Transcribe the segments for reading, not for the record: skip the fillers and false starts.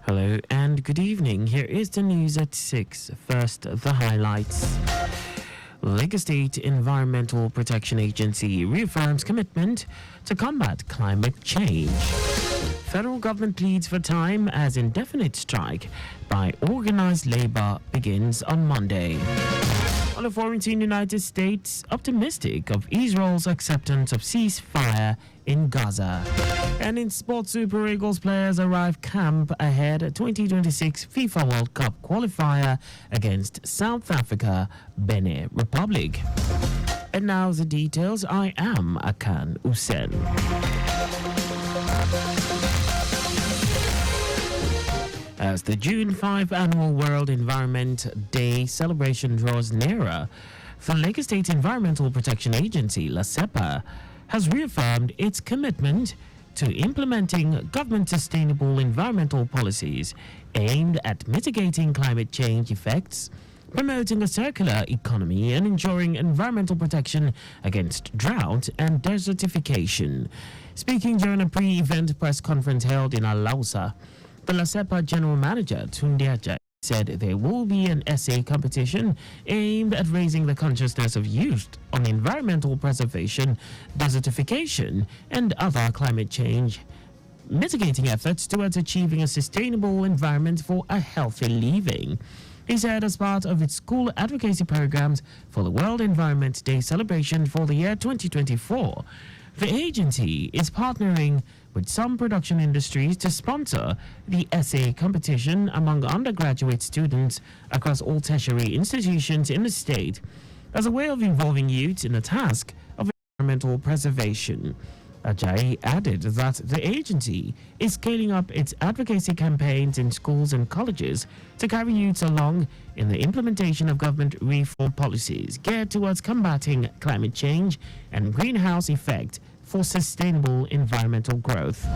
Hello and good evening. Here is the news at 6. First, the highlights. Lagos State Environmental Protection Agency reaffirms commitment to combat climate change. Federal government pleads for time as indefinite strike by organized labor begins on Monday. On a foreign team, United States optimistic of Israel's acceptance of ceasefire in Gaza. And in sports, Super Eagles players arrive camp ahead 2026 FIFA World Cup qualifier against South Africa, Benin Republic. And now the details. I am Akan Usen. As the June 5 annual World Environment Day celebration draws nearer, the Lagos State Environmental Protection Agency, LASEPA, has reaffirmed its commitment to implementing government sustainable environmental policies aimed at mitigating climate change effects, promoting a circular economy, and ensuring environmental protection against drought and desertification. Speaking during a pre-event press conference held in Alausa, the LASEPA General Manager, Tunde Ajayi, said there will be an essay competition aimed at raising the consciousness of youth on environmental preservation, desertification, and other climate change mitigating efforts towards achieving a sustainable environment for a healthy living. He said as part of its school advocacy programs for the World Environment Day celebration for the year 2024, the agency is partnering with some production industries to sponsor the essay competition among undergraduate students across all tertiary institutions in the state as a way of involving youth in the task of environmental preservation. Ajayi added that the agency is scaling up its advocacy campaigns in schools and colleges to carry youths along in the implementation of government reform policies geared towards combating climate change and greenhouse effect for sustainable environmental growth.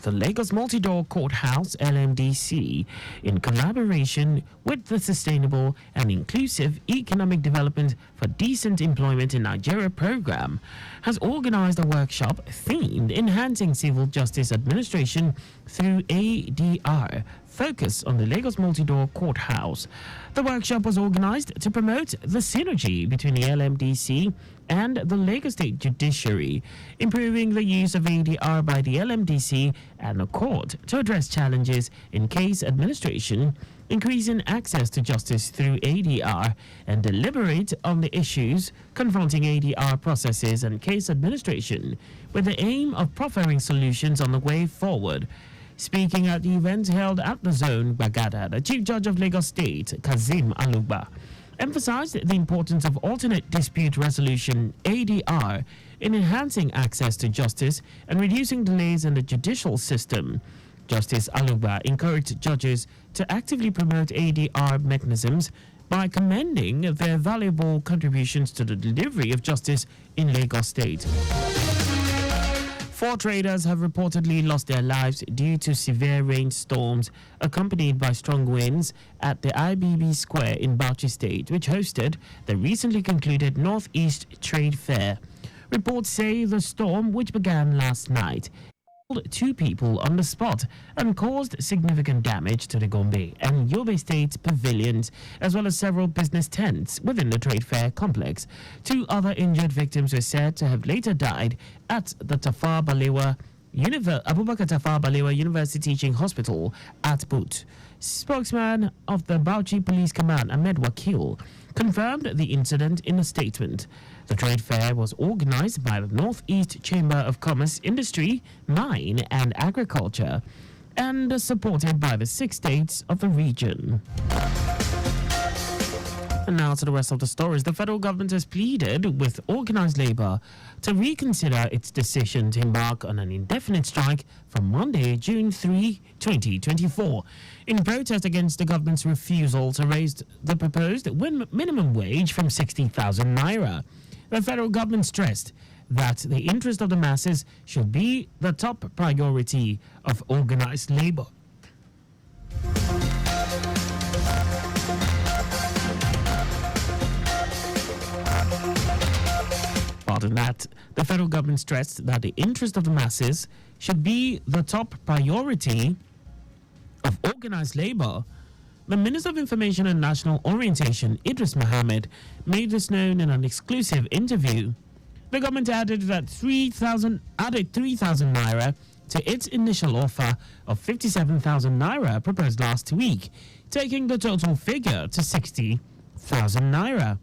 The Lagos Multi-Door Courthouse, LMDC, in collaboration with the Sustainable and Inclusive Economic Development for Decent Employment in Nigeria program, has organized a workshop themed Enhancing Civil Justice Administration through ADR, focused on the Lagos Multi-Door Courthouse. The workshop was organized to promote the synergy between the LMDC and the Lagos State Judiciary, improving the use of ADR by the LMDC and the court to address challenges in case administration, increasing access to justice through ADR, and deliberate on the issues confronting ADR processes and case administration with the aim of proffering solutions on the way forward. Speaking at the event held at the Zone, Bagada, the Chief Judge of Lagos State, Kazim Alugba, emphasized the importance of alternate dispute resolution ADR in enhancing access to justice and reducing delays in the judicial system. Justice Alugba encouraged judges to actively promote ADR mechanisms by commending their valuable contributions to the delivery of justice in Lagos State. 4 traders have reportedly lost their lives due to severe rainstorms accompanied by strong winds at the IBB Square in Bauchi State, which hosted the recently concluded Northeast Trade Fair. Reports say the storm, which began last night, killed 2 people on the spot and caused significant damage to the Gombe and Yobe State pavilions, as well as several business tents within the trade fair complex. 2 other injured victims were said to have later died at the Abubakar Tafawa Balewa University Teaching Hospital at Boot. Spokesman of the Bauchi Police Command, Ahmed Wakil, confirmed the incident in a statement. The trade fair was organized by the Northeast Chamber of Commerce, Industry, Mine and Agriculture and supported by the 6 states of the region. And now to the rest of the stories. The federal government has pleaded with organized labor to reconsider its decision to embark on an indefinite strike from Monday, June 3, 2024, in protest against the government's refusal to raise the proposed minimum wage from 60,000 naira. The federal government stressed that the interest of the masses should be the top priority of organized labor. Pardon that. The federal government stressed that the interest of the masses should be the top priority of Organized Labor. The Minister of Information and National Orientation, Idris Mohammed, made this known in an exclusive interview. The government added 3,000 naira to its initial offer of 57,000 naira proposed last week, taking the total figure to 60,000 naira.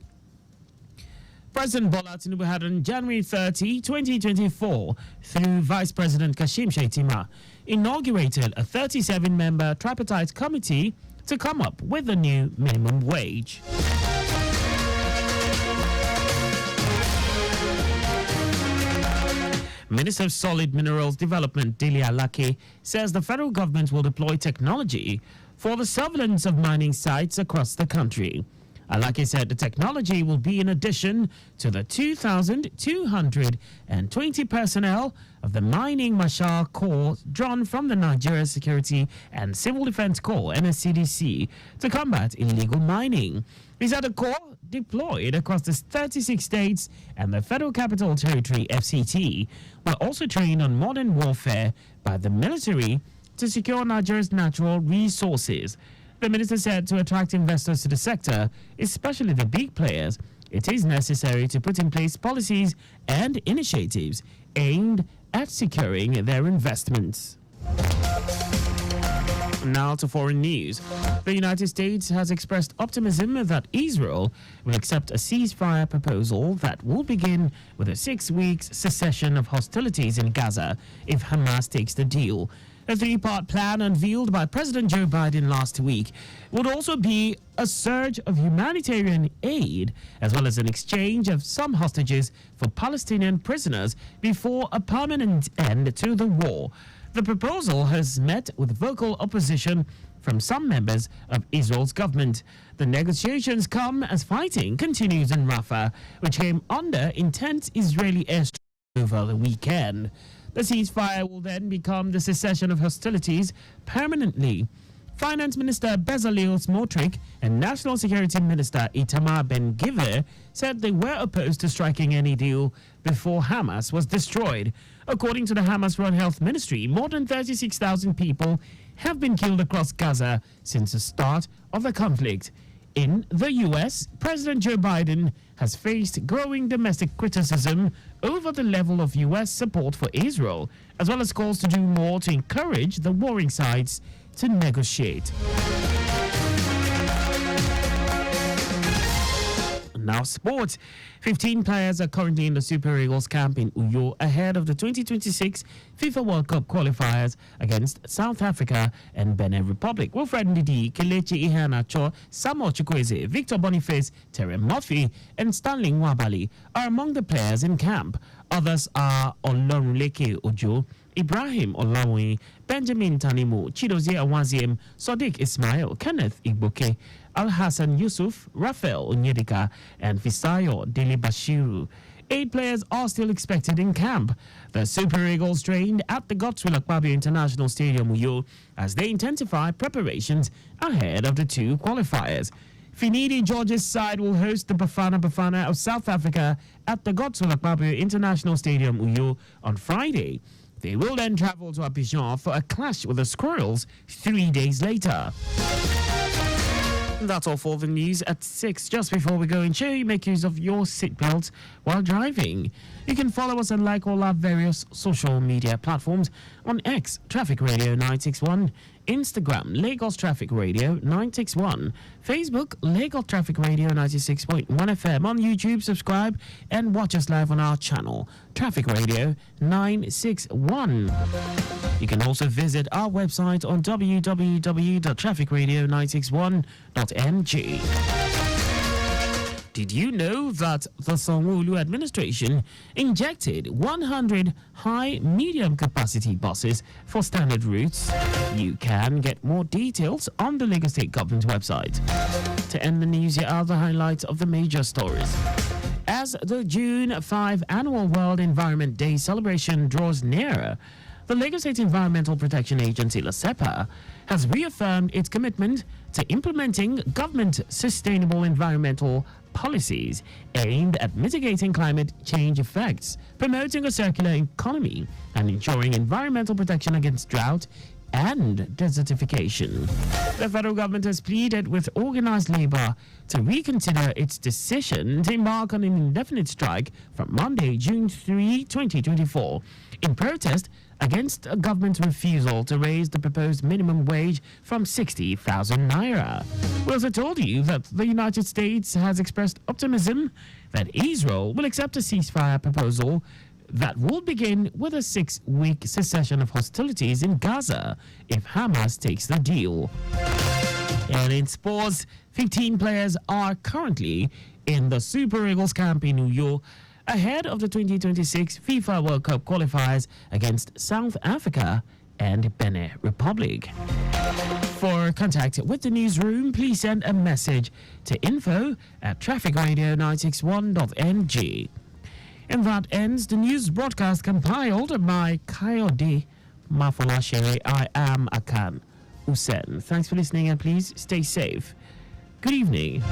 President Bola Tinubu had on January 30, 2024, through Vice President Kashim Shettima, inaugurated a 37-member tripartite committee to come up with a new minimum wage. Minister of Solid Minerals Development Dele Alake says the federal government will deploy technology for the surveillance of mining sites across the country. Alake said the technology will be in addition to the 2,220 personnel of the Mining Marshal Corps drawn from the Nigeria Security and Civil Defense Corps (NSCDC) to combat illegal mining. He said the Corps deployed across the 36 states and the Federal Capital Territory (FCT) were also trained on modern warfare by the military to secure Nigeria's natural resources. The minister said to attract investors to the sector, especially the big players, it is necessary to put in place policies and initiatives aimed at securing their investments. Now to foreign news. The United States has expressed optimism that Israel will accept a ceasefire proposal that will begin with a 6-week cessation of hostilities in Gaza if Hamas takes the deal. A 3-part plan unveiled by President Joe Biden last week would also be a surge of humanitarian aid, as well as an exchange of some hostages for Palestinian prisoners before a permanent end to the war. The proposal has met with vocal opposition from some members of Israel's government. The negotiations come as fighting continues in Rafah, which came under intense Israeli airstrikes over the weekend. The ceasefire will then become the cessation of hostilities permanently. Finance Minister Bezalel Smotrich and National Security Minister Itamar Ben-Gvir said they were opposed to striking any deal before Hamas was destroyed. According to the Hamas-run health ministry, more than 36,000 people have been killed across Gaza since the start of the conflict. In the U.S., President Joe Biden has faced growing domestic criticism over the level of U.S. support for Israel, as well as calls to do more to encourage the warring sides to negotiate. Now sports. 15 players are currently in the Super Eagles camp in Uyo ahead of the 2026 FIFA World Cup qualifiers against South Africa and Benin Republic. Wilfred Ndidi, Kelechi Iheanacho, Samuel Chukwueze, Victor Boniface, Terry Murphy and Stanley Nwabali are among the players in camp. Others are Olorunleke Ojo, Ibrahim Olawi, Benjamin Tanimu, Chidozie Awaziem, Sadiq Ismail, Kenneth Igboke, Al-Hassan Yusuf, Raphael Onyedika, and Fisayo Dele Bashiru. 8 players are still expected in camp. The Super Eagles trained at the Godswill Akpabio International Stadium, Uyo, as they intensify preparations ahead of the 2 qualifiers. Finidi George's side will host the Bafana Bafana of South Africa at the Godswill Akpabio International Stadium, Uyo, on Friday. They will then travel to Abidjan for a clash with the Squirrels 3 days later. That's all for the news at 6. Just before we go, ensure you make use of your seatbelt while driving. You can follow us and like all our various social media platforms on X, Traffic Radio 961, Instagram, Lagos Traffic Radio 961, Facebook, Lagos Traffic Radio 96.1 FM. On YouTube, subscribe and watch us live on our channel, Traffic Radio 961. You can also visit our website on www.trafficradio961.ng. Did you know that the Sanwo-Olu administration injected 100 high-medium capacity buses for standard routes? You can get more details on the Lagos State Government website. To end the news, here are the highlights of the major stories. As the June 5 Annual World Environment Day celebration draws nearer, the Lagos State Environmental Protection Agency, LASEPA, has reaffirmed its commitment to implementing government sustainable environmental policies aimed at mitigating climate change effects, promoting a circular economy, and ensuring environmental protection against drought, and desertification. The federal government has pleaded with organized labor to reconsider its decision to embark on an indefinite strike from Monday, June 3, 2024, in protest against a government's refusal to raise the proposed minimum wage from 60,000 naira. We also told you that the United States has expressed optimism that Israel will accept a ceasefire proposal that will begin with a 6-week cessation of hostilities in Gaza if Hamas takes the deal. And in sports, 15 players are currently in the Super Eagles camp in New York ahead of the 2026 FIFA World Cup qualifiers against South Africa and Benin Republic. For contact with the newsroom, please send a message to info@trafficradio961.ng. And that ends the news broadcast compiled by Kayode Mafolashere. I am Akan Usen. Thanks for listening and please stay safe. Good evening.